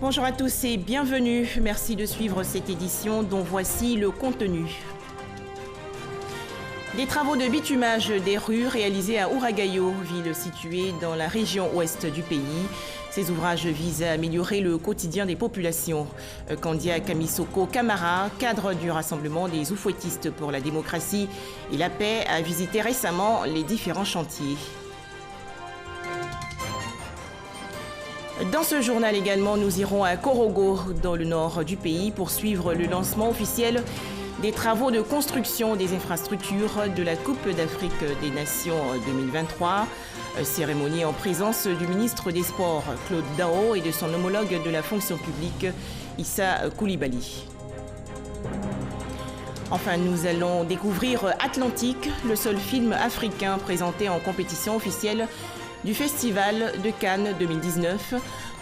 Bonjour à tous et bienvenue. Merci de suivre cette édition dont voici le contenu. Des travaux de bitumage des rues réalisés à Ouragayo, ville située dans la région ouest du pays. Ces ouvrages visent à améliorer le quotidien des populations. Kandia Kamisoko Kamara, cadre du Rassemblement des Oufouettistes pour la démocratie et la paix, a visité récemment les différents chantiers. Dans ce journal également, nous irons à Korogo, dans le nord du pays, pour suivre le lancement officiel des travaux de construction des infrastructures de la Coupe d'Afrique des Nations 2023. Cérémonie en présence du ministre des Sports, Claude Daho, et de son homologue de la fonction publique, Issa Koulibaly. Enfin, nous allons découvrir Atlantique, le seul film africain présenté en compétition officielle du Festival de Cannes 2019,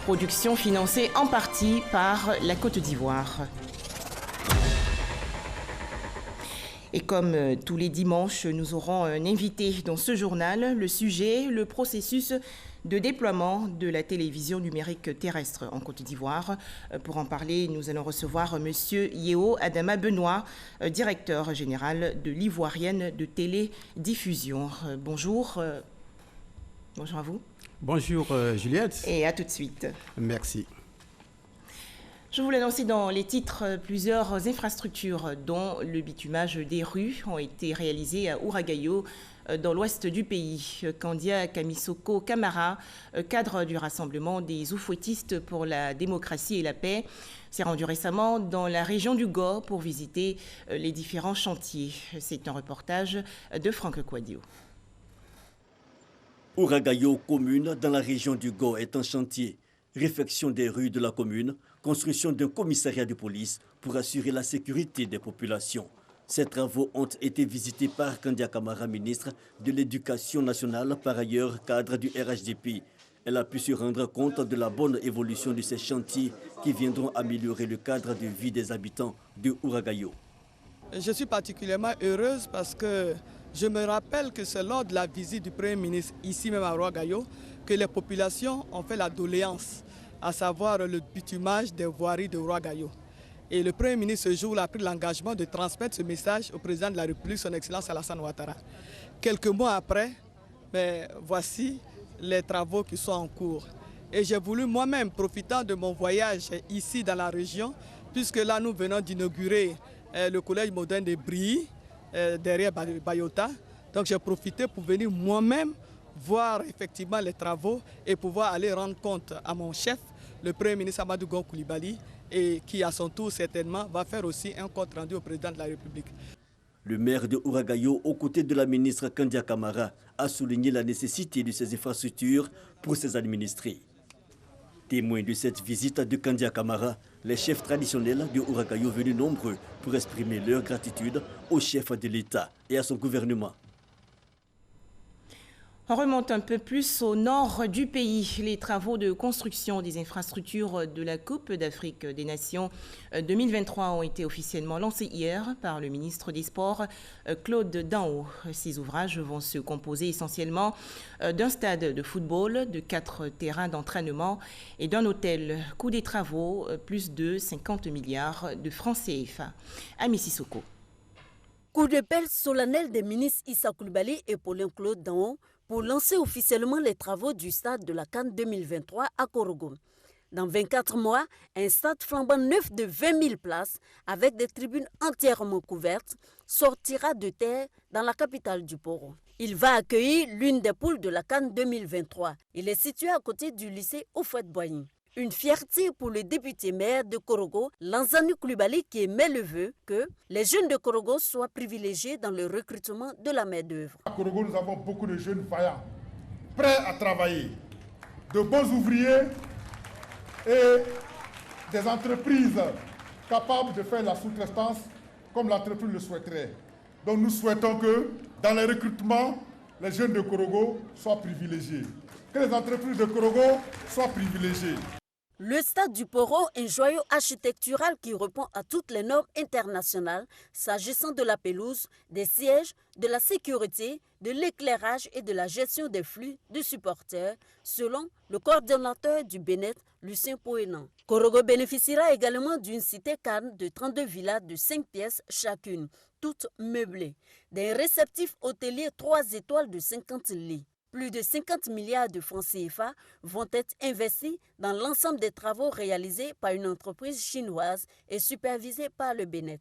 production financée en partie par la Côte d'Ivoire. Et comme tous les dimanches, nous aurons un invité dans ce journal. Le sujet, le processus de déploiement de la télévision numérique terrestre en Côte d'Ivoire. Pour en parler, nous allons recevoir M. Yeo Adama Benoît, directeur général de l'Ivoirienne de télédiffusion. Bonjour. Bonjour à vous. Bonjour Juliette. Et à tout de suite. Merci. Je vous l'annonce dans les titres, plusieurs infrastructures dont le bitumage des rues ont été réalisées à Ouragayo, dans l'ouest du pays. Kandia Kamisoko Kamara, cadre du Rassemblement des Oufouettistes pour la démocratie et la paix, s'est rendu récemment dans la région du Go pour visiter les différents chantiers. C'est un reportage de Franck Kouadio. Ouragayo, commune dans la région du Go, est en chantier. Réfection des rues de la commune, construction d'un commissariat de police pour assurer la sécurité des populations. Ces travaux ont été visités par Kandia Kamara, ministre de l'Éducation nationale, par ailleurs cadre du RHDP. Elle a pu se rendre compte de la bonne évolution de ces chantiers qui viendront améliorer le cadre de vie des habitants de Ouragayo. Je suis particulièrement heureuse parce que je me rappelle que c'est lors de la visite du Premier ministre ici même à Ouragayo que les populations ont fait la doléance, à savoir le bitumage des voiries de Ouragayo. Et le Premier ministre ce jour-là a pris l'engagement de transmettre ce message au président de la République, son Excellence Alassane Ouattara. Quelques mois après, voici les travaux qui sont en cours. Et j'ai voulu moi-même, profitant de mon voyage ici dans la région, puisque là nous venons d'inaugurer le collège moderne de Brilly, derrière Bayota. Donc j'ai profité pour venir moi-même voir effectivement les travaux et pouvoir aller rendre compte à mon chef, le Premier ministre Amadou Gon Koulibaly, et qui à son tour certainement va faire aussi un compte rendu au président de la République. Le maire de Ouragayo, aux côtés de la ministre Kandia Kamara, a souligné la nécessité de ces infrastructures pour ses administrés. Témoins de cette visite de Kandia Kamara, les chefs traditionnels de Ouragayo venus nombreux pour exprimer leur gratitude au chef de l'État et à son gouvernement. On remonte un peu plus au nord du pays. Les travaux de construction des infrastructures de la Coupe d'Afrique des Nations 2023 ont été officiellement lancés hier par le ministre des Sports, Claude Daho. Ces ouvrages vont se composer essentiellement d'un stade de football, de 4 terrains d'entraînement et d'un hôtel. Coût des travaux, plus de 50 milliards de francs CFA. Ami Sissoko. Coup de pelle solennel des ministres Issa Koulibaly et Paulin Claude Daho pour lancer officiellement les travaux du stade de la Cannes 2023 à Korogo. Dans 24 mois, un stade flambant neuf de 20 000 places avec des tribunes entièrement couvertes sortira de terre dans la capitale du Poro. Il va accueillir l'une des poules de la Cannes 2023. Il est situé à côté du lycée Houphouët-Boigny. Une fierté pour le député maire de Korogo, Lansana Coulibaly, qui émet le vœu que les jeunes de Korogo soient privilégiés dans le recrutement de la main-d'œuvre. À Korogo, nous avons beaucoup de jeunes vaillants, prêts à travailler, de bons ouvriers et des entreprises capables de faire la sous-traitance comme l'entreprise le souhaiterait. Donc nous souhaitons que dans les recrutements, les jeunes de Korogo soient privilégiés, que les entreprises de Korogo soient privilégiées. Le stade du Poro, un joyau architectural qui répond à toutes les normes internationales s'agissant de la pelouse, des sièges, de la sécurité, de l'éclairage et de la gestion des flux de supporters, selon le coordonnateur du Bénet, Lucien Poénan. Korogo bénéficiera également d'une cité calme de 32 villas de 5 pièces chacune, toutes meublées, d'un réceptif hôtelier 3 étoiles de 50 lits. Plus de 50 milliards de francs CFA vont être investis dans l'ensemble des travaux réalisés par une entreprise chinoise et supervisée par le Bénet.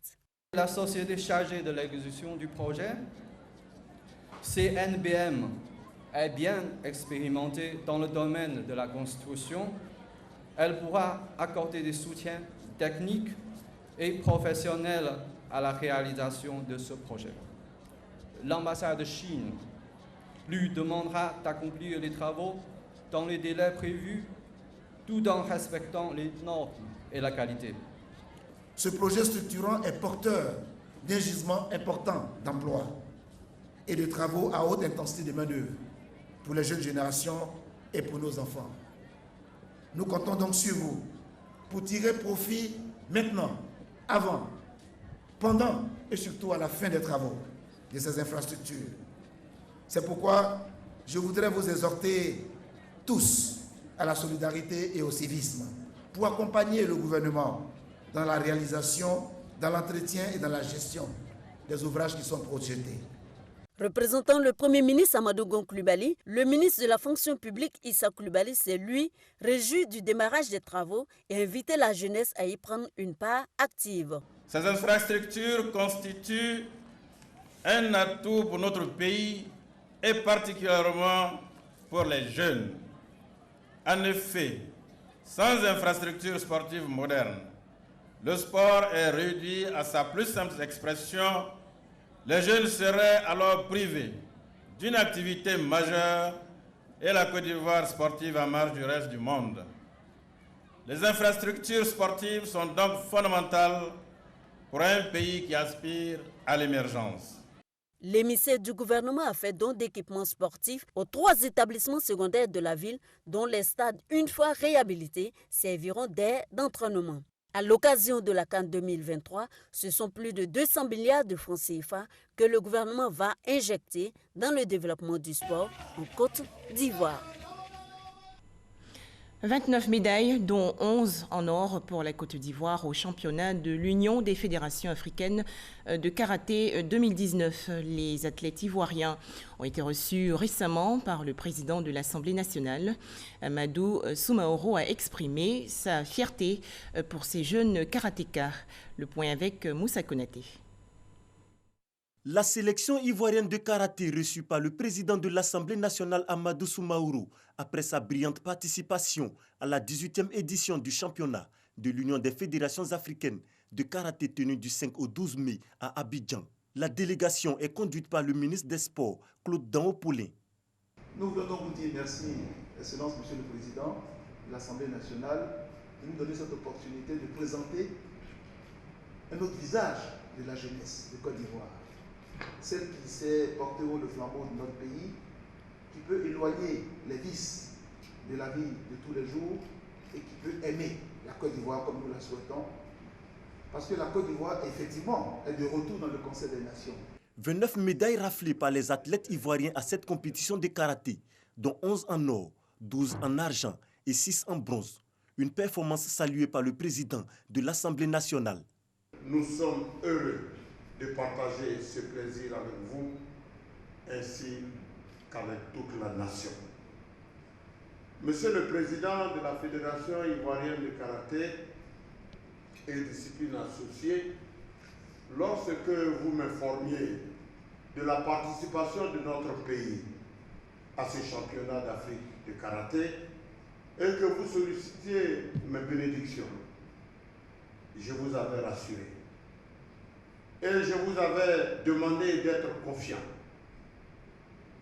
La société chargée de l'exécution du projet, CNBM, est bien expérimentée dans le domaine de la construction. Elle pourra accorder des soutiens techniques et professionnels à la réalisation de ce projet. L'ambassade de Chine lui demandera d'accomplir les travaux dans les délais prévus, tout en respectant les normes et la qualité. Ce projet structurant est porteur d'un gisement important d'emplois et de travaux à haute intensité de main-d'œuvre pour les jeunes générations et pour nos enfants. Nous comptons donc sur vous pour tirer profit maintenant, avant, pendant et surtout à la fin des travaux de ces infrastructures. C'est pourquoi je voudrais vous exhorter tous à la solidarité et au civisme pour accompagner le gouvernement dans la réalisation, dans l'entretien et dans la gestion des ouvrages qui sont projetés. Représentant le Premier ministre Amadou Gon Coulibaly, le ministre de la fonction publique Issa Coulibaly s'est lui réjoui du démarrage des travaux et invité la jeunesse à y prendre une part active. Ces infrastructures constituent un atout pour notre pays et particulièrement pour les jeunes. En effet, sans infrastructures sportives modernes, le sport est réduit à sa plus simple expression. Les jeunes seraient alors privés d'une activité majeure et la Côte d'Ivoire sportive en marge du reste du monde. Les infrastructures sportives sont donc fondamentales pour un pays qui aspire à l'émergence. L'émissaire du gouvernement a fait don d'équipements sportifs aux 3 établissements secondaires de la ville, dont les stades, une fois réhabilités, serviront d'aire d'entraînement. À l'occasion de la CAN 2023, ce sont plus de 200 milliards de francs CFA que le gouvernement va injecter dans le développement du sport en Côte d'Ivoire. 29 médailles, dont 11 en or pour la Côte d'Ivoire au championnat de l'Union des fédérations africaines de karaté 2019. Les athlètes ivoiriens ont été reçus récemment par le président de l'Assemblée nationale. Amadou Soumaoro a exprimé sa fierté pour ces jeunes karatékas. Le point avec Moussa Konaté. La sélection ivoirienne de karaté reçue par le président de l'Assemblée nationale Amadou Soumaoro après sa brillante participation à la 18e édition du championnat de l'Union des fédérations africaines de karaté tenu du 5 au 12 mai à Abidjan. La délégation est conduite par le ministre des Sports, Claude Daon-Paulin. Nous voulons donc vous dire merci, Excellence, Monsieur le Président de l'Assemblée nationale, de nous donner cette opportunité de présenter un autre visage de la jeunesse de Côte d'Ivoire. Celle qui sait porter haut le flambeau de notre pays, qui peut éloigner les vices de la vie de tous les jours et qui peut aimer la Côte d'Ivoire comme nous la souhaitons. Parce que la Côte d'Ivoire, effectivement, est de retour dans le Conseil des Nations. 29 médailles raflées par les athlètes ivoiriens à cette compétition de karaté, dont 11 en or, 12 en argent et 6 en bronze. Une performance saluée par le président de l'Assemblée nationale. Nous sommes heureux de partager ce plaisir avec vous, ainsi qu'avec toute la nation. Monsieur le Président de la Fédération ivoirienne de karaté et disciplines associées, lorsque vous m'informiez de la participation de notre pays à ce championnat d'Afrique de karaté et que vous sollicitiez mes bénédictions, je vous avais rassuré. Et je vous avais demandé d'être confiant.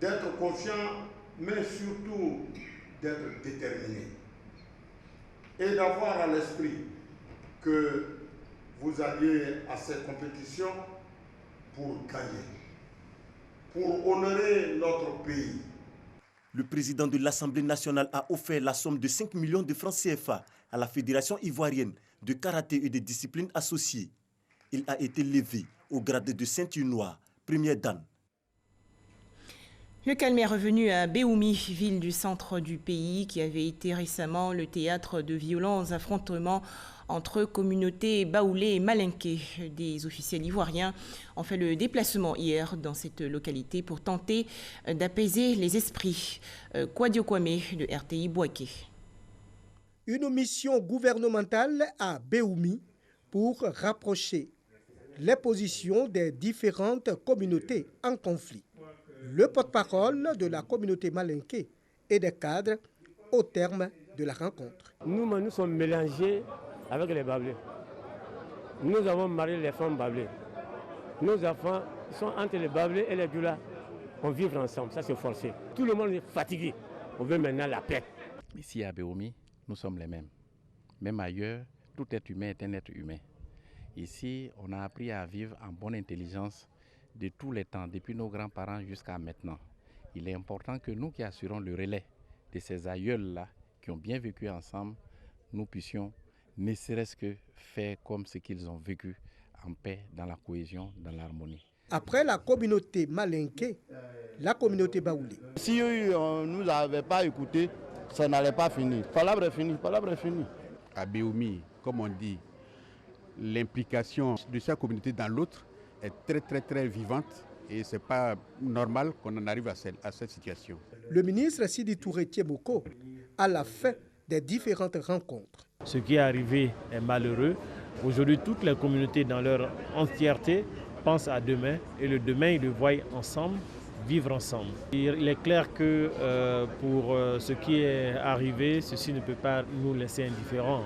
D'être confiant, mais surtout d'être déterminé. Et d'avoir à l'esprit que vous alliez à cette compétition pour gagner, pour honorer notre pays. Le président de l'Assemblée nationale a offert la somme de 5 millions de francs CFA à la Fédération ivoirienne de karaté et des disciplines associées. Il a été levé au grade de ceinture noire, première dan. Le calme est revenu à Béoumi, ville du centre du pays, qui avait été récemment le théâtre de violents affrontements entre communautés baoulées et malinquées. Des officiels ivoiriens ont fait le déplacement hier dans cette localité pour tenter d'apaiser les esprits. Kwadio Kwame de RTI Bouaké. Une mission gouvernementale à Béoumi pour rapprocher les positions des différentes communautés en conflit. Le porte-parole de la communauté malinquée et des cadres au terme de la rencontre. Nous sommes mélangés avec les Bablés. Nous avons marié les femmes Bablées. Nos enfants sont entre les Bablés et les Djoula. On vit ensemble, ça c'est forcé. Tout le monde est fatigué. On veut maintenant la paix. Ici à Béoumi, nous sommes les mêmes. Même ailleurs, tout être humain est un être humain. Ici, on a appris à vivre en bonne intelligence de tous les temps, depuis nos grands-parents jusqu'à maintenant. Il est important que nous qui assurons le relais de ces aïeuls-là, qui ont bien vécu ensemble, nous puissions ne serait-ce que faire comme ce qu'ils ont vécu, en paix, dans la cohésion, dans l'harmonie. Après la communauté malinquée, la communauté baoulée. Si on ne nous avait pas écoutés, ça n'allait pas finir. Palabre est finie, palabre est finie. À Béoumi, comme on dit, l'implication de chaque communauté dans l'autre est très vivante et ce n'est pas normal qu'on en arrive à cette situation. Le ministre Sidi Touré Tiemoko, à la fin des différentes rencontres. Ce qui est arrivé est malheureux. Aujourd'hui, toutes les communautés dans leur entièreté pensent à demain et le demain, ils le voient ensemble, vivre ensemble. Il est clair que pour ce qui est arrivé, ceci ne peut pas nous laisser indifférents.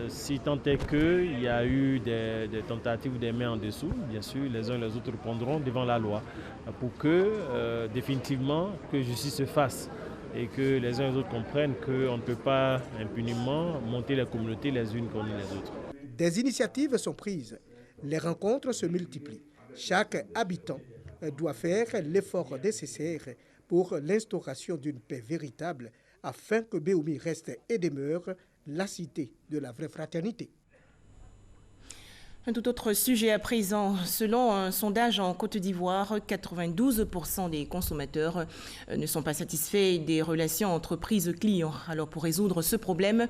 Si tant est qu'il y a eu des tentatives ou des mains en dessous, bien sûr, les uns et les autres répondront devant la loi pour que définitivement que justice se fasse et que les uns et les autres comprennent qu'on ne peut pas impunément monter les communautés les unes contre les autres. Des initiatives sont prises, les rencontres se multiplient. Chaque habitant doit faire l'effort nécessaire pour l'instauration d'une paix véritable afin que Béoumi reste et demeure la cité de la vraie fraternité. Un tout autre sujet à présent. Selon un sondage en Côte d'Ivoire, 92% des consommateurs ne sont pas satisfaits des relations entreprises-clients. Alors pour résoudre ce problème,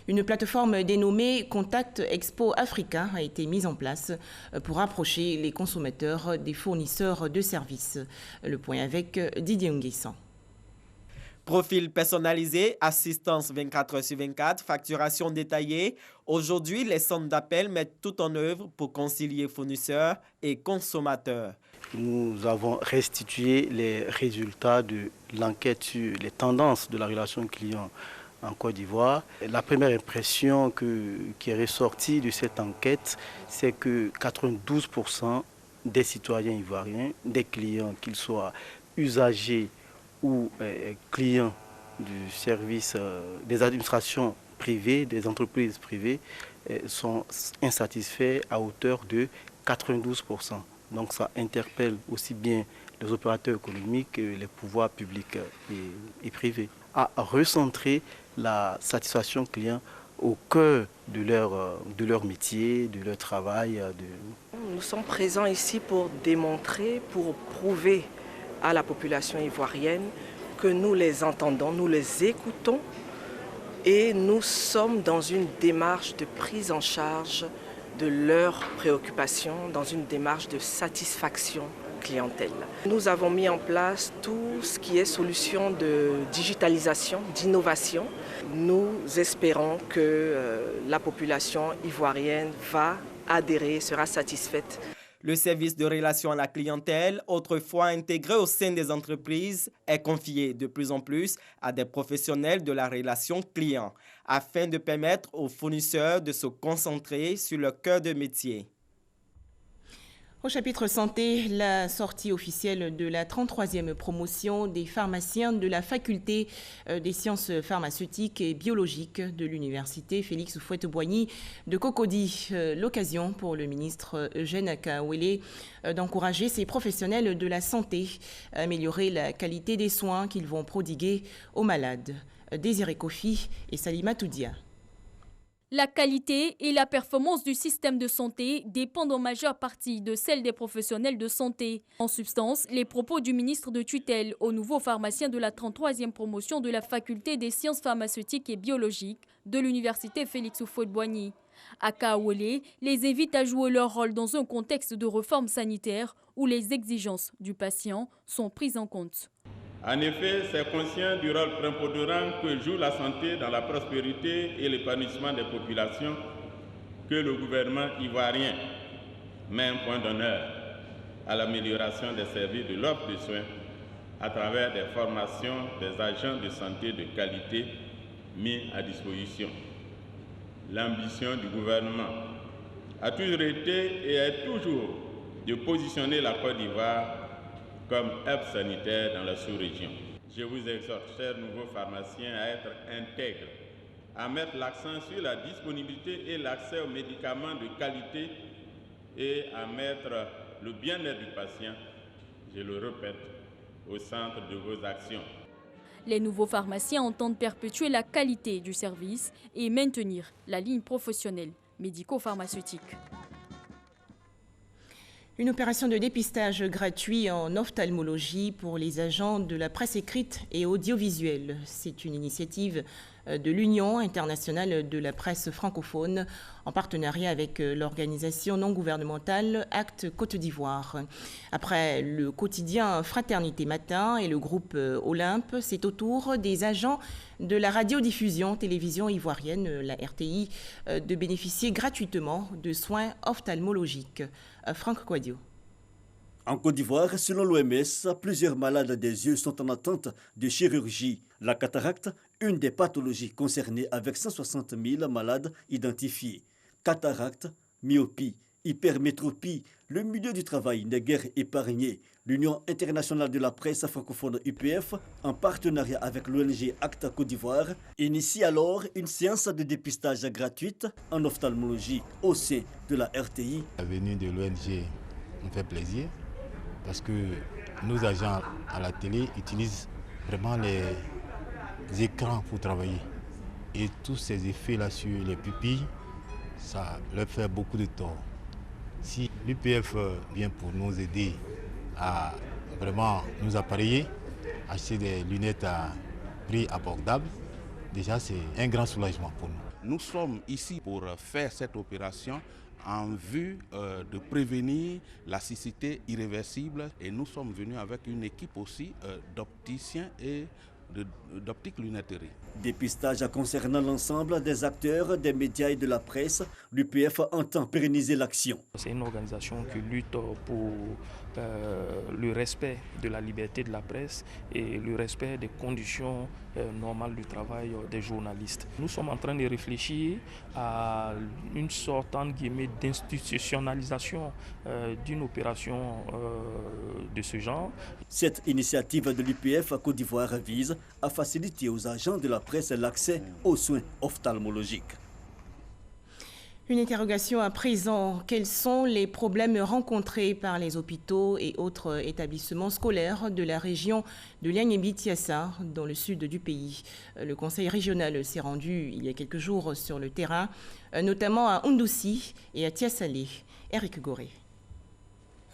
une plateforme dénommée Contact Expo Africa a été mise en place pour rapprocher les consommateurs des fournisseurs de services. Le point avec Didier Nguessan. Profil personnalisé, assistance 24/24, facturation détaillée. Aujourd'hui, les centres d'appel mettent tout en œuvre pour concilier fournisseurs et consommateurs. Nous avons restitué les résultats de l'enquête sur les tendances de la relation client en Côte d'Ivoire. La première impression qui est ressortie de cette enquête, c'est que 92% des citoyens ivoiriens, des clients, qu'ils soient usagers ou clients du service des administrations privées, des entreprises privées, sont insatisfaits à hauteur de 92%. Donc ça interpelle aussi bien les opérateurs économiques que les pouvoirs publics et privés à recentrer la satisfaction client au cœur de leur métier, de leur travail. Nous sommes présents ici pour démontrer, pour prouver à la population ivoirienne que nous les entendons, nous les écoutons et nous sommes dans une démarche de prise en charge de leurs préoccupations, dans une démarche de satisfaction clientèle. Nous avons mis en place tout ce qui est solution de digitalisation, d'innovation. Nous espérons que la population ivoirienne va adhérer, sera satisfaite. Le service de relation à la clientèle, autrefois intégré au sein des entreprises, est confié de plus en plus à des professionnels de la relation client, afin de permettre aux fournisseurs de se concentrer sur leur cœur de métier. Au chapitre santé, la sortie officielle de la 33e promotion des pharmaciens de la faculté des sciences pharmaceutiques et biologiques de l'université Félix Houphouët-Boigny de Cocody. L'occasion pour le ministre Eugène Akaouélé d'encourager ces professionnels de la santé à améliorer la qualité des soins qu'ils vont prodiguer aux malades. Désiré Kofi et Salima Toudia. La qualité et la performance du système de santé dépendent en majeure partie de celle des professionnels de santé. En substance, les propos du ministre de tutelle au nouveau pharmacien de la 33e promotion de la faculté des sciences pharmaceutiques et biologiques de l'université Félix Houphouët-Boigny. À Kaolé, les invite à jouer leur rôle dans un contexte de réforme sanitaire où les exigences du patient sont prises en compte. En effet, c'est conscient du rôle prépondérant que joue la santé dans la prospérité et l'épanouissement des populations que le gouvernement ivoirien met un point d'honneur à l'amélioration des services de l'offre de soins à travers des formations des agents de santé de qualité mis à disposition. L'ambition du gouvernement a toujours été et est toujours de positionner la Côte d'Ivoire comme hub sanitaire dans la sous-région. Je vous exhorte, chers nouveaux pharmaciens, à être intègres, à mettre l'accent sur la disponibilité et l'accès aux médicaments de qualité et à mettre le bien-être du patient, je le répète, au centre de vos actions. Les nouveaux pharmaciens entendent perpétuer la qualité du service et maintenir la ligne professionnelle médico-pharmaceutique. Une opération de dépistage gratuit en ophtalmologie pour les agents de la presse écrite et audiovisuelle. C'est une initiative de l'Union internationale de la presse francophone en partenariat avec l'organisation non gouvernementale Actes Côte d'Ivoire. Après le quotidien Fraternité Matin et le groupe Olympe, c'est au tour des agents de la radiodiffusion télévision ivoirienne, la RTI, de bénéficier gratuitement de soins ophtalmologiques. Franck Kouadio. En Côte d'Ivoire, selon l'OMS, plusieurs malades des yeux sont en attente de chirurgie. La cataracte, une des pathologies concernées avec 160 000 malades identifiés. Cataracte, myopie, hypermétropie, le milieu du travail n'est guère épargné. L'Union internationale de la presse francophone UPF, en partenariat avec l'ONG Actes Côte d'Ivoire, initie alors une séance de dépistage gratuite en ophtalmologie au sein de la RTI. La venue de l'ONG me fait plaisir parce que nos agents à la télé utilisent vraiment les écrans pour travailler. Et tous ces effets-là sur les pupilles, ça leur fait beaucoup de tort. Si l'UPF vient pour nous aider à vraiment nous appareiller, acheter des lunettes à prix abordable, déjà c'est un grand soulagement pour nous. Nous sommes ici pour faire cette opération en vue de prévenir la cécité irréversible et nous sommes venus avec une équipe aussi d'opticiens et d'optique lunetterie. Dépistage concernant l'ensemble des acteurs, des médias et de la presse, l'UPF entend pérenniser l'action. C'est une organisation qui lutte pour le respect de la liberté de la presse et le respect des conditions normales du travail des journalistes. Nous sommes en train de réfléchir à une sorte d'institutionnalisation d'une opération de ce genre. Cette initiative de l'UPF à Côte d'Ivoire vise à faciliter aux agents de la presse l'accès aux soins ophtalmologiques. Une interrogation à présent. Quels sont les problèmes rencontrés par les hôpitaux et autres établissements scolaires de la région de Lianguébi-Tiassa, dans le sud du pays? Le conseil régional s'est rendu il y a quelques jours sur le terrain, notamment à Oundoussi et à Tiassalé. Eric Goré.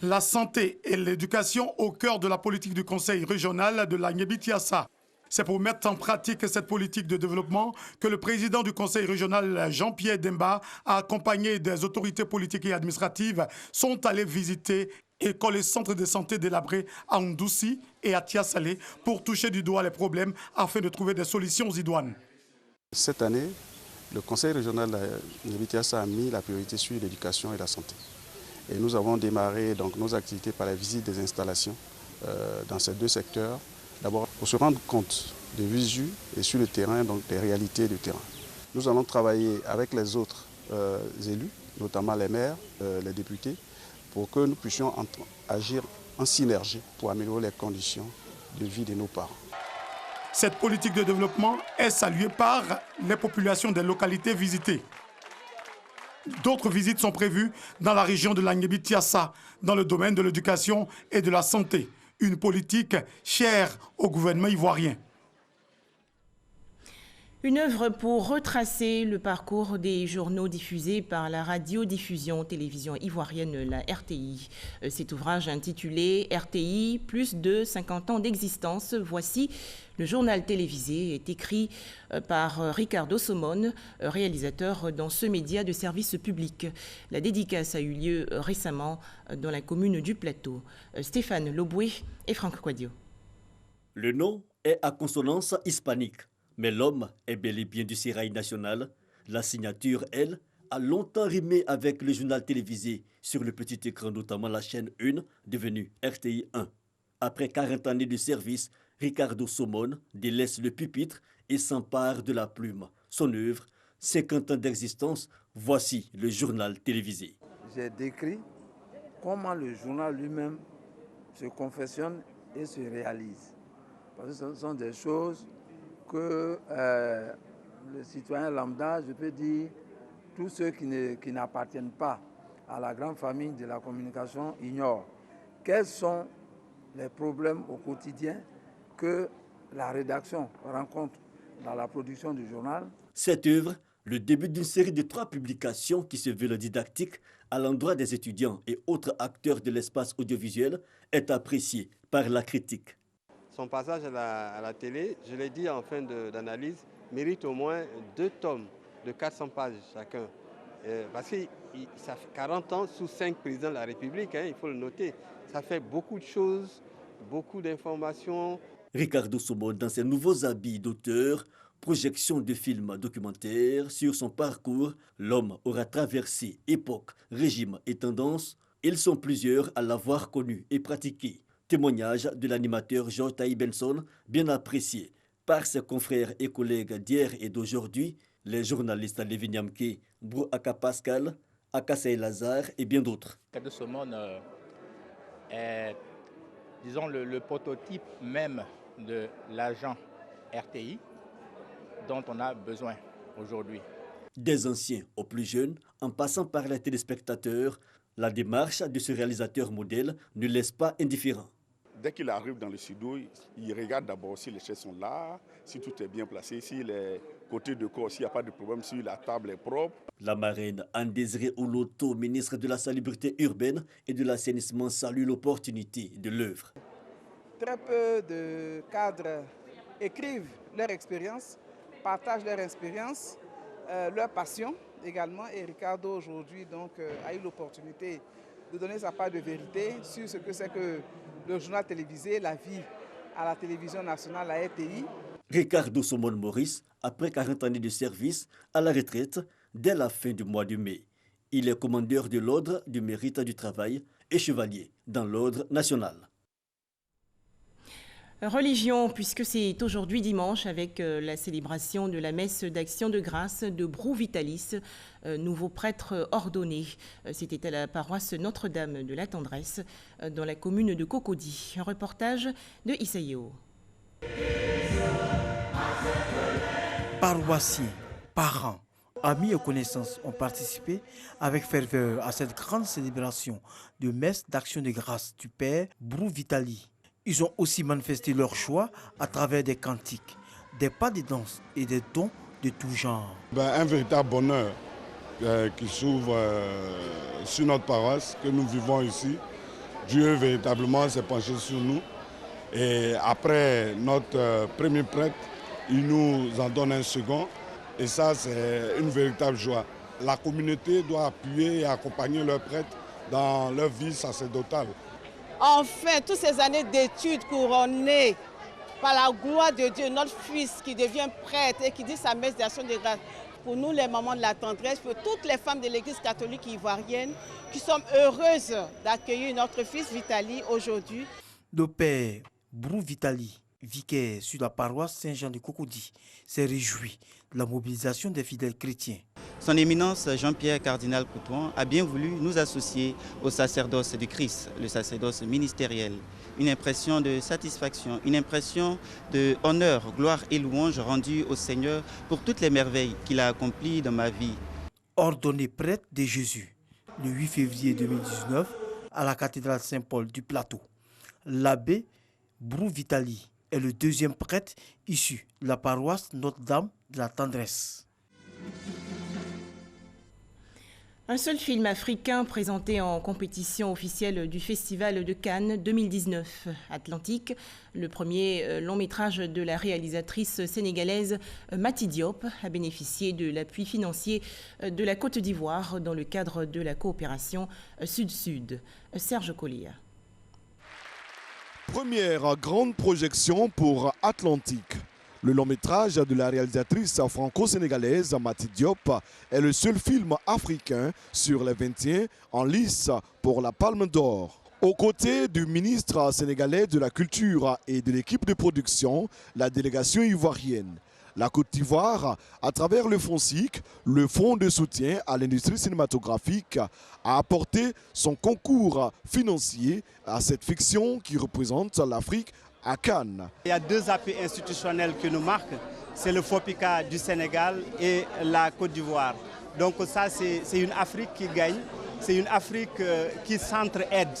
La santé et l'éducation au cœur de la politique du conseil régional de Lianguébi-Tiassa. C'est pour mettre en pratique cette politique de développement que le président du conseil régional, Jean-Pierre Demba, accompagné des autorités politiques et administratives, sont allés visiter écoles et centres de santé délabrés à Oundoussi et à Tiassalé pour toucher du doigt les problèmes afin de trouver des solutions idoines. Cette année, le conseil régional de Lianguébi-Tiassa a mis la priorité sur l'éducation et la santé. Et nous avons démarré donc nos activités par la visite des installations dans ces deux secteurs. D'abord, pour se rendre compte de visu et sur le terrain, donc des réalités du terrain. Nous allons travailler avec les autres élus, notamment les maires, les députés, pour que nous puissions agir en synergie pour améliorer les conditions de vie de nos parents. Cette politique de développement est saluée par les populations des localités visitées. D'autres visites sont prévues dans la région de Lianguébi-Tiassa, dans le domaine de l'éducation et de la santé. Une politique chère au gouvernement ivoirien. Une œuvre pour retracer le parcours des journaux diffusés par la radiodiffusion télévision ivoirienne, la RTI. Cet ouvrage intitulé « RTI, plus de 50 ans d'existence », voici le journal télévisé, est écrit par Ricardo Somone, réalisateur dans ce média de service public. La dédicace a eu lieu récemment dans la commune du Plateau. Stéphane Loboué et Franck Quadio. Le nom est à consonance hispanique. Mais l'homme est bel et bien du sérail national. La signature, elle, a longtemps rimé avec le journal télévisé sur le petit écran, notamment la chaîne 1, devenue RTI 1. Après 40 années de service, Ricardo Somone délaisse le pupitre et s'empare de la plume. Son œuvre, 50 ans d'existence, voici le journal télévisé. J'ai décrit comment le journal lui-même se confectionne et se réalise. Parce que ce sont des choses que le citoyen lambda, je peux dire, tous ceux qui n'appartiennent pas à la grande famille de la communication ignorent. Quels sont les problèmes au quotidien que la rédaction rencontre dans la production du journal? Cette œuvre, le début d'une série de 3 publications qui se veulent didactiques à l'endroit des étudiants et autres acteurs de l'espace audiovisuel, est appréciée par la critique. Son passage à la télé, je l'ai dit en fin d'analyse, mérite au moins 2 tomes de 400 pages chacun. Parce que ça fait 40 ans sous 5 présidents de la République, il faut le noter. Ça fait beaucoup de choses, beaucoup d'informations. Ricardo Somone, dans ses nouveaux habits d'auteur, projection de films documentaires sur son parcours, l'homme aura traversé époques, régimes et tendances. Ils sont plusieurs à l'avoir connu et pratiqué. Témoignage de l'animateur Georges Taï Benson, bien apprécié par ses confrères et collègues d'hier et d'aujourd'hui, les journalistes Lévi Niamke, Brou Aka Pascal, Akassei Lazare et bien d'autres. Ricardo Somone est, disons, le prototype même de l'agent RTI dont on a besoin aujourd'hui. Des anciens aux plus jeunes, en passant par les téléspectateurs, la démarche de ce réalisateur modèle ne laisse pas indifférent. Dès qu'il arrive dans le studio, il regarde d'abord si les chaises sont là, si tout est bien placé, si les côtés de corps, s'il n'y a pas de problème, si la table est propre. La marraine Anne-Désirée Oloto, ministre de la Salubrité urbaine et de l'assainissement, salue l'opportunité de l'œuvre. Très peu de cadres écrivent leur expérience, partagent leur expérience, leur passion également. Et Ricardo aujourd'hui donc a eu l'opportunité de donner sa part de vérité sur ce que c'est que le journal télévisé, la vie à la télévision nationale, la RTI. Ricardo Somone Maurice, après 40 années de service, à la retraite dès la fin du mois de mai. Il est commandeur de l'Ordre du Mérite du Travail et chevalier dans l'Ordre national. Religion, puisque c'est aujourd'hui dimanche avec la célébration de la messe d'action de grâce de Brou Vitalis, nouveau prêtre ordonné. C'était à la paroisse Notre-Dame de la Tendresse, dans la commune de Cocody. Un reportage de Isaïo. Paroissiens, parents, amis et connaissances ont participé avec ferveur à cette grande célébration de messe d'action de grâce du Père Brou Vitali. Ils ont aussi manifesté leur choix à travers des cantiques, des pas de danse et des dons de tout genre. Un véritable bonheur qui s'ouvre sur notre paroisse, que nous vivons ici. Dieu véritablement s'est penché sur nous. Et après notre premier prêtre, il nous en donne un second. Et ça, c'est une véritable joie. La communauté doit appuyer et accompagner leurs prêtres dans leur vie sacerdotale. Enfin, toutes ces années d'études couronnées par la gloire de Dieu, notre fils qui devient prêtre et qui dit sa messe d'action de grâce. Pour nous, les mamans de la tendresse, pour toutes les femmes de l'Église catholique ivoirienne, qui sommes heureuses d'accueillir notre fils Vitali aujourd'hui. Le Père Brou Vitali, vicaire sur la paroisse Saint-Jean de Cocody, s'est réjoui de la mobilisation des fidèles chrétiens. Son Éminence Jean-Pierre Cardinal Coutouan a bien voulu nous associer au sacerdoce du Christ, le sacerdoce ministériel. Une impression de satisfaction, une impression de honneur, gloire et louange rendue au Seigneur pour toutes les merveilles qu'il a accomplies dans ma vie. Ordonné prêtre de Jésus, le 8 février 2019, à la cathédrale Saint-Paul du Plateau, l'abbé Brou Vitali est le deuxième prêtre issu de la paroisse Notre-Dame de la Tendresse. Un seul film africain présenté en compétition officielle du Festival de Cannes 2019. Atlantique, le premier long métrage de la réalisatrice sénégalaise Mati Diop, a bénéficié de l'appui financier de la Côte d'Ivoire dans le cadre de la coopération Sud-Sud. Serge Collier. Première grande projection pour Atlantique. Le long métrage de la réalisatrice franco-sénégalaise Mati Diop est le seul film africain sur les 21 en lice pour la Palme d'Or. Aux côtés du ministre sénégalais de la Culture et de l'équipe de production, la délégation ivoirienne. La Côte d'Ivoire, à travers le FONSIC, le Fonds de soutien à l'industrie cinématographique, a apporté son concours financier à cette fiction qui représente l'Afrique à Cannes. Il y a deux appuis institutionnels qui nous marquent, c'est le FOPICA du Sénégal et la Côte d'Ivoire. Donc ça, c'est une Afrique qui gagne, c'est une Afrique qui s'entraide.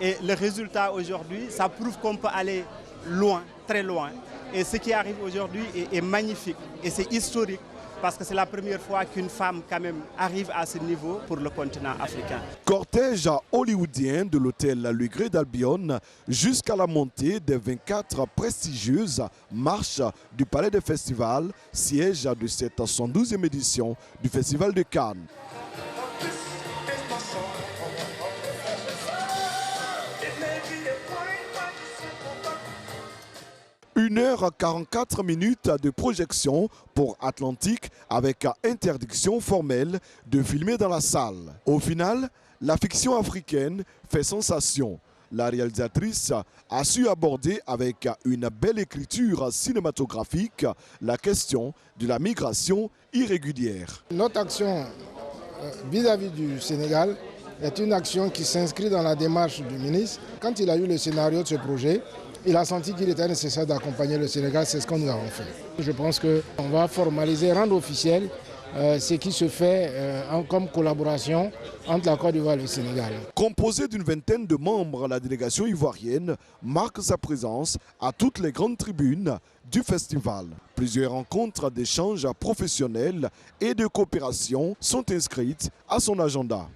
Et le résultat aujourd'hui, ça prouve qu'on peut aller loin, très loin. Et ce qui arrive aujourd'hui est magnifique et c'est historique parce que c'est la première fois qu'une femme quand même arrive à ce niveau pour le continent africain. Cortège hollywoodien de l'hôtel Le Grès d'Albion jusqu'à la montée des 24 prestigieuses marches du Palais des Festivals, siège de cette 112e édition du Festival de Cannes. 1h44 de projection pour Atlantique avec interdiction formelle de filmer dans la salle. Au final, la fiction africaine fait sensation. La réalisatrice a su aborder avec une belle écriture cinématographique la question de la migration irrégulière. Notre action vis-à-vis du Sénégal est une action qui s'inscrit dans la démarche du ministre. Quand il a eu le scénario de ce projet, il a senti qu'il était nécessaire d'accompagner le Sénégal, c'est ce que nous avons fait. Je pense qu'on va formaliser, rendre officiel ce qui se fait comme collaboration entre la Côte d'Ivoire et le Sénégal. Composée d'une vingtaine de membres, la délégation ivoirienne marque sa présence à toutes les grandes tribunes du festival. Plusieurs rencontres d'échanges professionnels et de coopération sont inscrites à son agenda.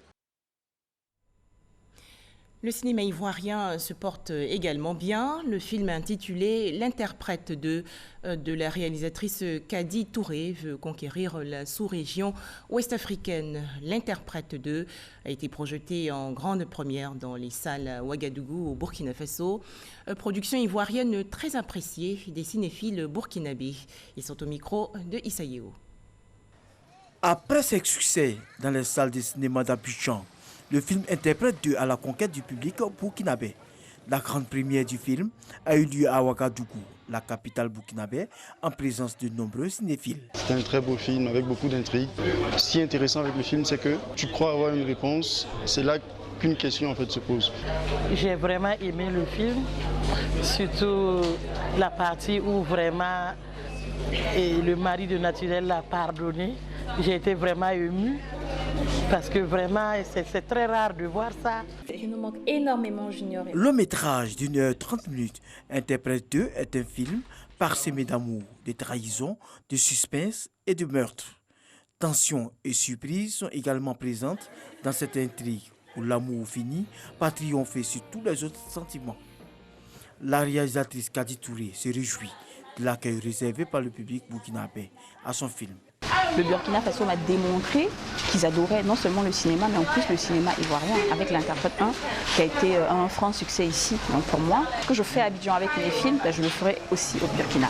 Le cinéma ivoirien se porte également bien. Le film intitulé « L'interprète de la réalisatrice Kadi Touré veut conquérir la sous-région ouest-africaine. L'interprète 2 a été projeté en grande première dans les salles à Ouagadougou au Burkina Faso. Production ivoirienne très appréciée des cinéphiles burkinabés. Ils sont au micro de Issa Yeo. Après ses succès dans les salles de cinéma d'Abidjan, le film Interprète 2 à la conquête du public burkinabé. La grande première du film a eu lieu à Ouagadougou, la capitale burkinabé, en présence de nombreux cinéphiles. C'est un très beau film avec beaucoup d'intrigues. Ce qui est intéressant avec le film, c'est que tu crois avoir une réponse. C'est là qu'une question en fait se pose. J'ai vraiment aimé le film, surtout la partie où vraiment le mari de Naturel l'a pardonné. J'ai été vraiment émue. Parce que vraiment, c'est très rare de voir ça. Il nous manque énormément Junior. Le métrage d'1h30, Interprète 2 est un film parsemé d'amour, de trahison, de suspense et de meurtre. Tension et surprise sont également présentes dans cette intrigue où l'amour finit par triompher sur tous les autres sentiments. La réalisatrice Kadi Touré se réjouit de l'accueil réservé par le public burkinabé à son film. Le Burkina Faso m'a démontré qu'ils adoraient non seulement le cinéma, mais en plus le cinéma ivoirien, avec l'Interprète 1, qui a été un franc succès ici. Donc pour moi, ce que je fais à Abidjan avec mes films, je le ferai aussi au Burkina.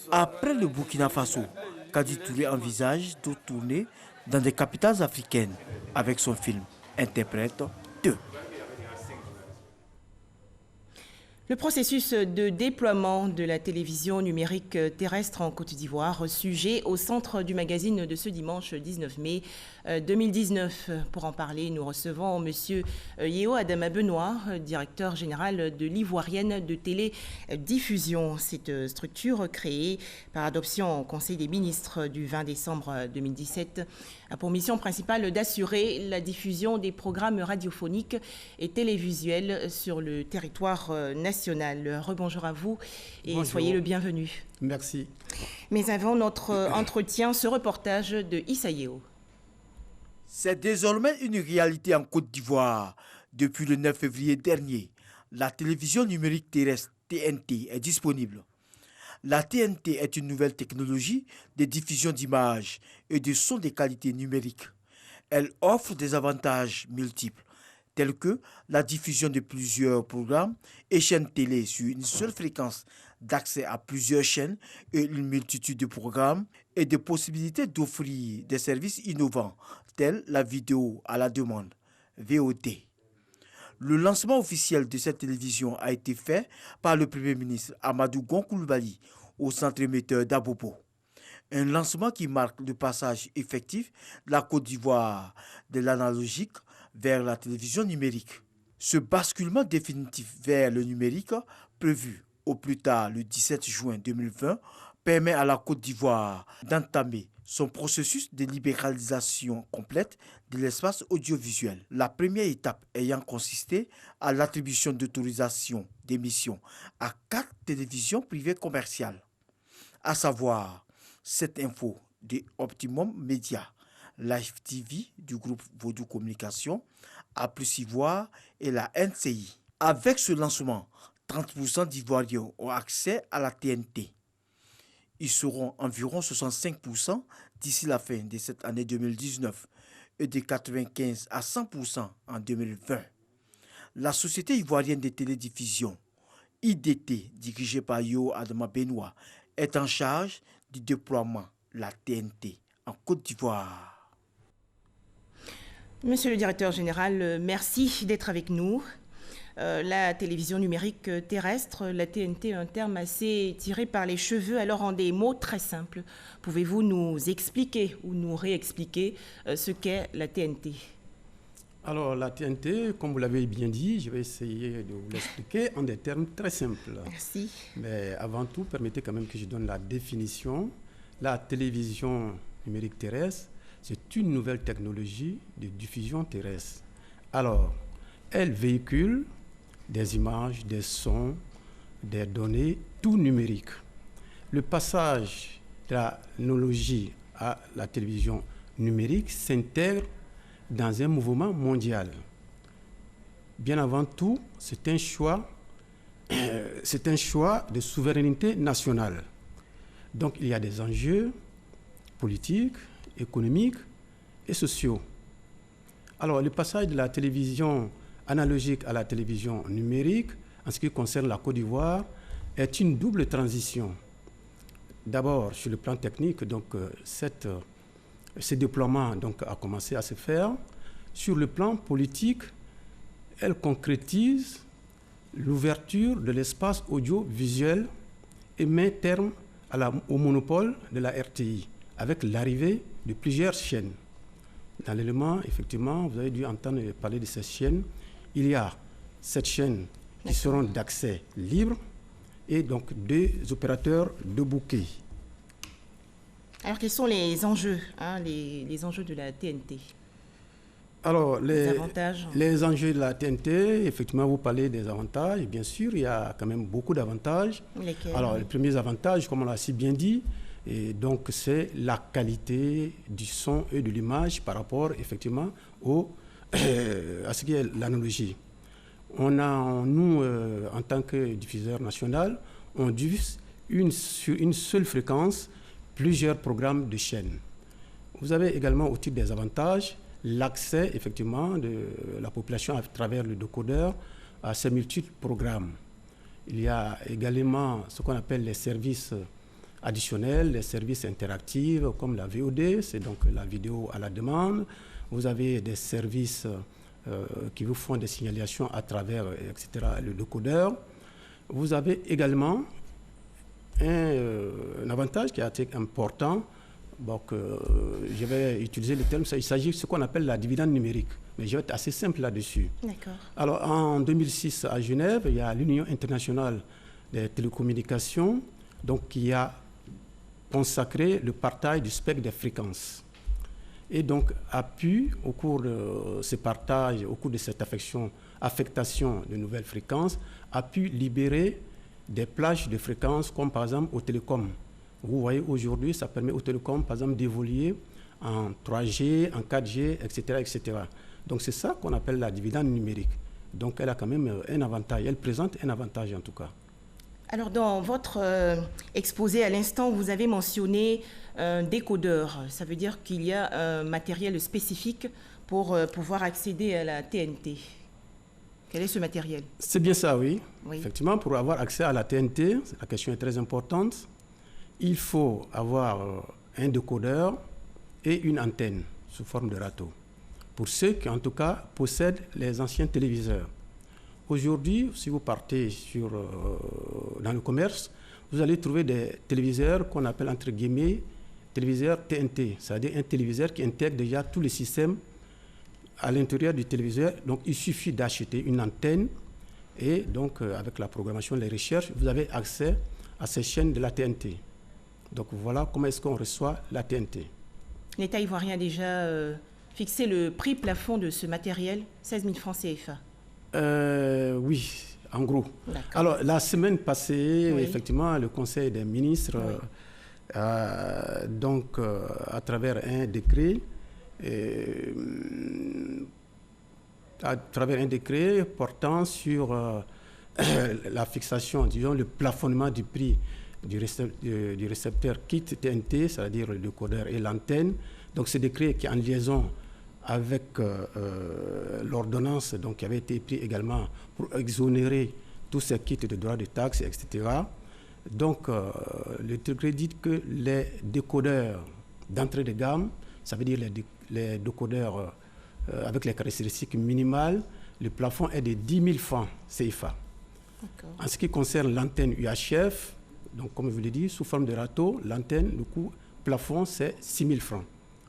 Après le Burkina Faso, Kadi Touré envisage de tourner dans des capitales africaines avec son film Interprète 2. Le processus de déploiement de la télévision numérique terrestre en Côte d'Ivoire, sujet au centre du magazine de ce dimanche 19 mai 2019. Pour en parler, nous recevons M. Yeo Adama Benoît, directeur général de l'Ivoirienne de télédiffusion. Cette structure créée par adoption au Conseil des ministres du 20 décembre 2017 a pour mission principale d'assurer la diffusion des programmes radiophoniques et télévisuels sur le territoire national. Rebonjour à vous et bonjour. Soyez le bienvenu. Merci. Mais avant notre entretien, ce reportage de Issa Yeo. C'est désormais une réalité en Côte d'Ivoire. Depuis le 9 février dernier, la télévision numérique terrestre TNT est disponible. La TNT est une nouvelle technologie de diffusion d'images et de sons de qualité numérique. Elle offre des avantages multiples, tels que la diffusion de plusieurs programmes et chaînes télé sur une seule fréquence, d'accès à plusieurs chaînes et une multitude de programmes, et des possibilités d'offrir des services innovants, tels la vidéo à la demande, VOD. Le lancement officiel de cette télévision a été fait par le Premier ministre Amadou Gon Coulibaly au centre émetteur d'Abobo. Un lancement qui marque le passage effectif de la Côte d'Ivoire de l'analogique vers la télévision numérique. Ce basculement définitif vers le numérique, prévu au plus tard le 17 juin 2020, permet à la Côte d'Ivoire d'entamer son processus de libéralisation complète de l'espace audiovisuel. La première étape ayant consisté à l'attribution d'autorisation d'émission à 4 télévisions privées commerciales, à savoir cette info de Optimum Media, Live TV du groupe Vodou Communication, A+ Ivoire et la NCI. Avec ce lancement, 30% d'Ivoiriens ont accès à la TNT. Ils seront environ 65% d'ici la fin de cette année 2019 et de 95 à 100% en 2020. La Société ivoirienne de télédiffusion, IDT, dirigée par Yo Adama Benoît, est en charge du déploiement de la TNT en Côte d'Ivoire. Monsieur le directeur général, merci d'être avec nous. La télévision numérique terrestre, la TNT, un terme assez tiré par les cheveux. Alors, en des mots très simples, pouvez-vous nous expliquer ou nous réexpliquer ce qu'est la TNT? Alors, la TNT, comme vous l'avez bien dit, je vais essayer de vous l'expliquer en des termes très simples. Merci. Mais avant tout, permettez quand même que je donne la définition. La télévision numérique terrestre, c'est une nouvelle technologie de diffusion terrestre. Alors, elle véhicule des images, des sons, des données, tout numérique. Le passage de l'analogie à la télévision numérique s'intègre dans un mouvement mondial. Bien avant tout, c'est un choix de souveraineté nationale. Donc il y a des enjeux politiques, économiques et sociaux. Alors le passage de la télévision analogique à la télévision numérique, en ce qui concerne la Côte d'Ivoire, est une double transition. D'abord, sur le plan technique, donc, ce déploiement donc, a commencé à se faire. Sur le plan politique, elle concrétise l'ouverture de l'espace audiovisuel et met terme au monopole de la RTI, avec l'arrivée de plusieurs chaînes. Dans l'élément, effectivement, vous avez dû entendre parler de ces chaînes. Il y a 7 chaînes qui seront d'accès libre et donc 2 opérateurs de bouquet. Alors, quels sont les enjeux, les enjeux de la TNT? Alors, les enjeux de la TNT, effectivement, vous parlez des avantages. Et bien sûr, il y a quand même beaucoup d'avantages. Lesquels? Alors, les premiers avantages, comme on l'a si bien dit, et donc c'est la qualité du son et de l'image par rapport, effectivement, à ce qui est l'analogie. Nous, en tant que diffuseur national, on diffuse sur une seule fréquence plusieurs programmes de chaînes. Vous avez également, au titre des avantages, l'accès, effectivement, de la population à travers le décodeur à ces multiples programmes. Il y a également ce qu'on appelle les services additionnels, les services interactifs, comme la VOD, c'est donc la vidéo à la demande. Vous avez des services qui vous font des signalations à travers, etc., le décodeur. Vous avez également un avantage qui est assez important. Donc, je vais utiliser le terme, il s'agit de ce qu'on appelle la dividende numérique. Mais je vais être assez simple là-dessus. D'accord. Alors, en 2006, à Genève, il y a l'Union internationale des télécommunications donc, qui a consacré le partage du spectre des fréquences. et donc a pu, au cours de ce partage, au cours de cette affectation de nouvelles fréquences, a pu libérer des plages de fréquences comme par exemple au télécom. Vous voyez aujourd'hui, ça permet au télécom par exemple d'évoluer en 3G, en 4G, etc. etc. Donc c'est ça qu'on appelle la dividende numérique. Donc elle a quand même un avantage, elle présente un avantage en tout cas. Alors dans votre exposé à l'instant, vous avez mentionné un décodeur. Ça veut dire qu'il y a un matériel spécifique pour pouvoir accéder à la TNT. Quel est ce matériel? C'est bien ça, oui. Oui. Effectivement, pour avoir accès à la TNT, la question est très importante. Il faut avoir un décodeur et une antenne sous forme de râteau. Pour ceux qui, en tout cas, possèdent les anciens téléviseurs. Aujourd'hui, si vous partez dans le commerce, vous allez trouver des téléviseurs qu'on appelle, entre guillemets, téléviseurs TNT, c'est-à-dire un téléviseur qui intègre déjà tous les systèmes à l'intérieur du téléviseur. Donc, il suffit d'acheter une antenne et donc, avec la programmation, les recherches, vous avez accès à ces chaînes de la TNT. Donc, voilà comment est-ce qu'on reçoit la TNT. L'État ivoirien a déjà fixé le prix plafond de ce matériel, 16 000 francs CFA. Oui, en gros. Alors, la semaine passée, oui, effectivement, le Conseil des ministres, oui, à travers un décret, portant sur la fixation, disons, le plafonnement du prix du récepteur kit TNT, c'est-à-dire le décodeur et l'antenne. Donc, ce décret qui est en liaison avec l'ordonnance qui avait été prise également pour exonérer tous ces kits de droits de taxes, etc. Donc, le décret dit que les décodeurs d'entrée de gamme, ça veut dire les décodeurs avec les caractéristiques minimales, le plafond est de 10 000 francs CFA. En ce qui concerne l'antenne UHF, donc comme je vous l'ai dit, sous forme de râteau, l'antenne, le coût plafond, c'est 6 000 francs.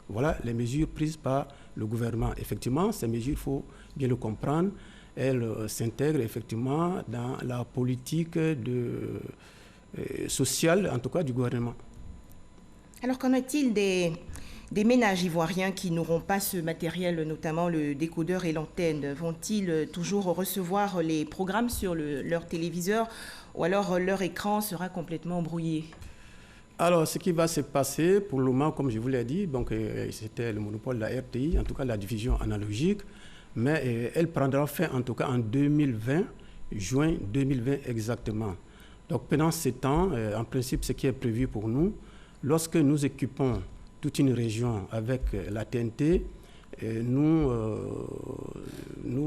Voilà les mesures prises par le gouvernement. Effectivement, ces mesures, il faut bien le comprendre, elles s'intègrent effectivement dans la politique sociale, en tout cas du gouvernement. Alors, qu'en est-il des ménages ivoiriens qui n'auront pas ce matériel, notamment le décodeur et l'antenne? Vont-ils toujours recevoir les programmes sur leur téléviseur ou alors leur écran sera complètement brouillé? Alors, ce qui va se passer, pour le moment, comme je vous l'ai dit, c'était le monopole de la RTI, en tout cas la division analogique, mais elle prendra fin, en tout cas, en 2020, juin 2020 exactement. Donc, pendant ce temps, en principe, ce qui est prévu pour nous, lorsque nous équipons toute une région avec la TNT, nous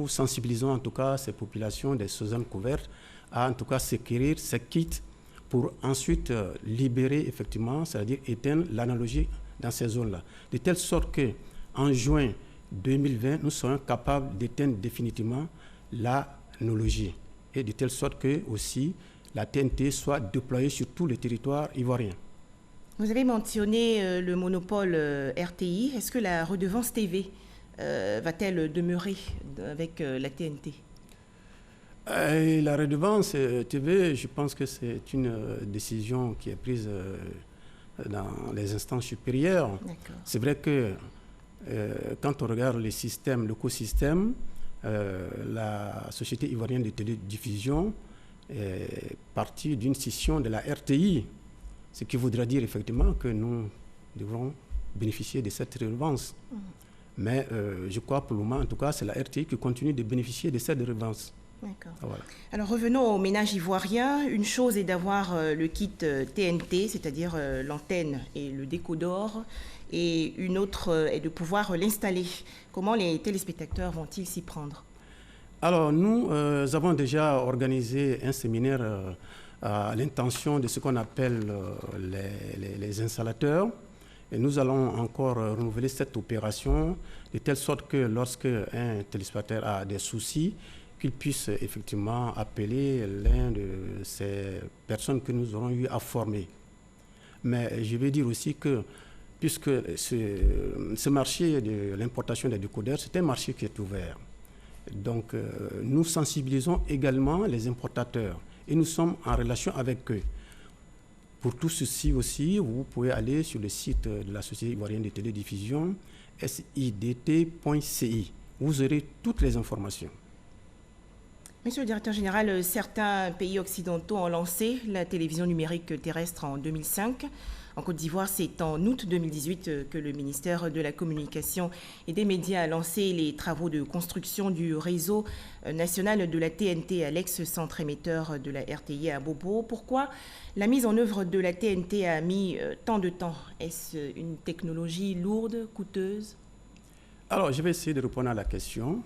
sensibilisons, en tout cas, ces populations des zones couvertes à, en tout cas, s'acquérir ces kits pour ensuite libérer, effectivement, c'est-à-dire éteindre l'analogie dans ces zones-là. De telle sorte qu'en juin 2020, nous serons capables d'éteindre définitivement l'analogie. Et de telle sorte que aussi la TNT soit déployée sur tout le territoire ivoirien. Vous avez mentionné le monopole RTI. Est-ce que la redevance TV va-t-elle demeurer avec la TNT? La redevance TV, je pense que c'est une décision qui est prise dans les instances supérieures. C'est vrai que quand on regarde les systèmes, l'écosystème, la Société ivoirienne de télédiffusion est partie d'une scission de la RTI, ce qui voudrait dire effectivement que nous devrons bénéficier de cette redevance. Mais je crois pour le moment, en tout cas, c'est la RTI qui continue de bénéficier de cette redevance. D'accord. Voilà. Alors revenons au ménage ivoirien. Une chose est d'avoir le kit TNT, c'est-à-dire l'antenne et le décodeur, et une autre est de pouvoir l'installer. Comment les téléspectateurs vont-ils s'y prendre? Alors nous avons déjà organisé un séminaire à l'intention de ce qu'on appelle les installateurs. Et nous allons encore renouveler cette opération de telle sorte que lorsque un téléspectateur a des soucis, qu'il puisse effectivement appeler l'un de ces personnes que nous aurons eu à former. Mais je vais dire aussi que, puisque ce marché de l'importation des décodeurs, c'est un marché qui est ouvert. Donc, nous sensibilisons également les importateurs et nous sommes en relation avec eux. Pour tout ceci aussi, vous pouvez aller sur le site de la Société ivoirienne de télédiffusion sidt.ci. Vous aurez toutes les informations. Monsieur le directeur général, certains pays occidentaux ont lancé la télévision numérique terrestre en 2005. En Côte d'Ivoire, c'est en août 2018 que le ministère de la Communication et des Médias a lancé les travaux de construction du réseau national de la TNT à l'ex-centre émetteur de la RTI à Bobo. Pourquoi la mise en œuvre de la TNT a mis tant de temps? Est-ce une technologie lourde, coûteuse? Alors, je vais essayer de répondre à la question.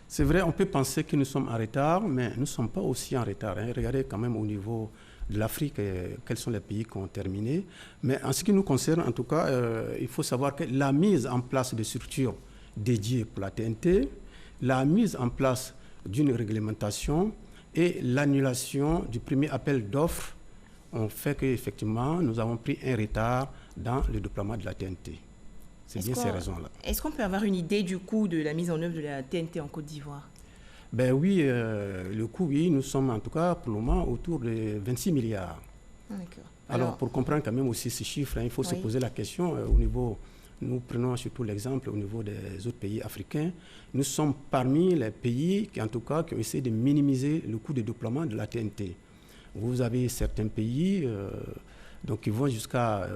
C'est vrai, on peut penser que nous sommes en retard, mais nous ne sommes pas aussi en retard. Regardez quand même au niveau de l'Afrique, quels sont les pays qui ont terminé. Mais en ce qui nous concerne, en tout cas, il faut savoir que la mise en place de structures dédiées pour la TNT, la mise en place d'une réglementation et l'annulation du premier appel d'offres ont fait qu'effectivement, nous avons pris un retard dans le déploiement de la TNT. C'est bien ces raisons-là. Est-ce qu'on peut avoir une idée du coût de la mise en œuvre de la TNT en Côte d'Ivoire? Ben oui, le coût, oui, nous sommes en tout cas pour le moment autour de 26 milliards. D'accord. Alors, pour comprendre quand même aussi ces chiffres, il faut se poser la question au niveau, nous prenons surtout l'exemple au niveau des autres pays africains, nous sommes parmi les pays qui en tout cas qui ont essayé de minimiser le coût de déploiement de la TNT. Vous avez certains pays donc qui vont jusqu'à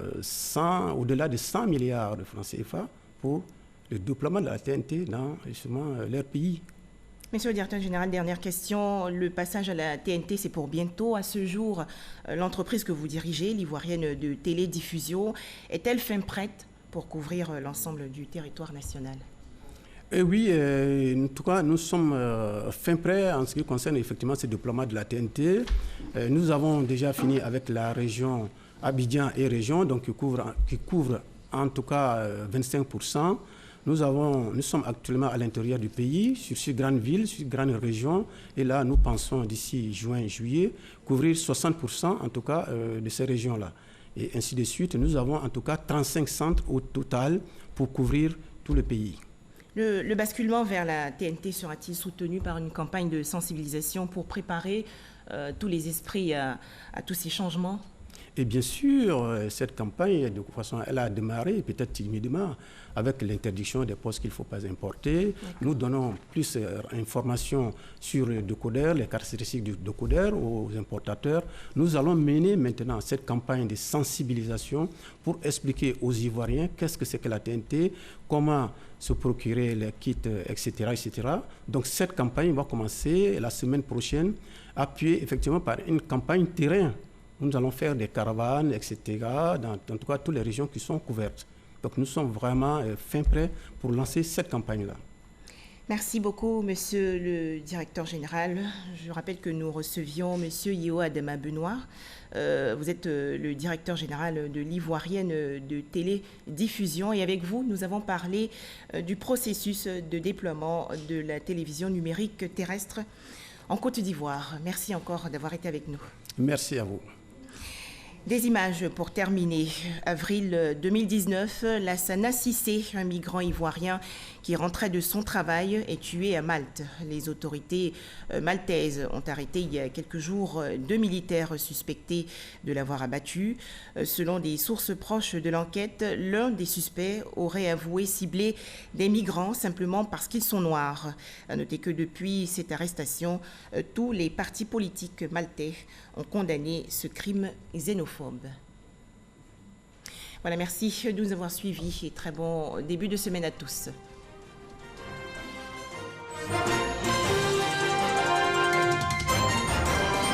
au-delà de 100 milliards de francs CFA pour le déploiement de la TNT dans justement leur pays. Monsieur le directeur général, dernière question. Le passage à la TNT, c'est pour bientôt. À ce jour, l'entreprise que vous dirigez, l'Ivoirienne de télédiffusion, est-elle fin prête pour couvrir l'ensemble du territoire national? Oui, en tout cas, nous sommes fin prêts en ce qui concerne effectivement ce déploiement de la TNT. Nous avons déjà fini avec la région Abidjan et région, donc qui couvre en tout cas 25%. Nous sommes actuellement à l'intérieur du pays, sur ces grandes villes, sur ces grandes régions. Et là, nous pensons d'ici juin, juillet, couvrir 60% en tout cas de ces régions-là. Et ainsi de suite, nous avons en tout cas 35 centres au total pour couvrir tout le pays. Le basculement vers la TNT sera-t-il soutenu par une campagne de sensibilisation pour préparer tous les esprits à tous ces changements? Et bien sûr, cette campagne, de toute façon, elle a démarré peut-être timidement avec l'interdiction des postes qu'il ne faut pas importer. Nous donnons plus d'informations sur le décodeur, les caractéristiques du décodeur aux importateurs. Nous allons mener maintenant cette campagne de sensibilisation pour expliquer aux Ivoiriens qu'est-ce que c'est que la TNT, comment se procurer les kits, etc., etc. Donc cette campagne va commencer la semaine prochaine, appuyée effectivement par une campagne terrain. Nous allons faire des caravanes, etc., dans en tout cas toutes les régions qui sont couvertes. Donc nous sommes vraiment fin prêts pour lancer cette campagne-là. Merci beaucoup, monsieur le directeur général. Je rappelle que nous recevions monsieur Yeo Adama Benoît. Vous êtes le directeur général de l'Ivoirienne de télédiffusion. Et avec vous, nous avons parlé du processus de déploiement de la télévision numérique terrestre en Côte d'Ivoire. Merci encore d'avoir été avec nous. Merci à vous. Des images pour terminer. Avril 2019, Lassana Cissé, un migrant ivoirien qui rentrait de son travail, est tué à Malte. Les autorités maltaises ont arrêté il y a quelques jours 2 militaires suspectés de l'avoir abattu. Selon des sources proches de l'enquête, l'un des suspects aurait avoué cibler des migrants simplement parce qu'ils sont noirs. À noter que depuis cette arrestation, tous les partis politiques maltais ont condamné ce crime xénophobe. Voilà, merci de nous avoir suivis et très bon début de semaine à tous.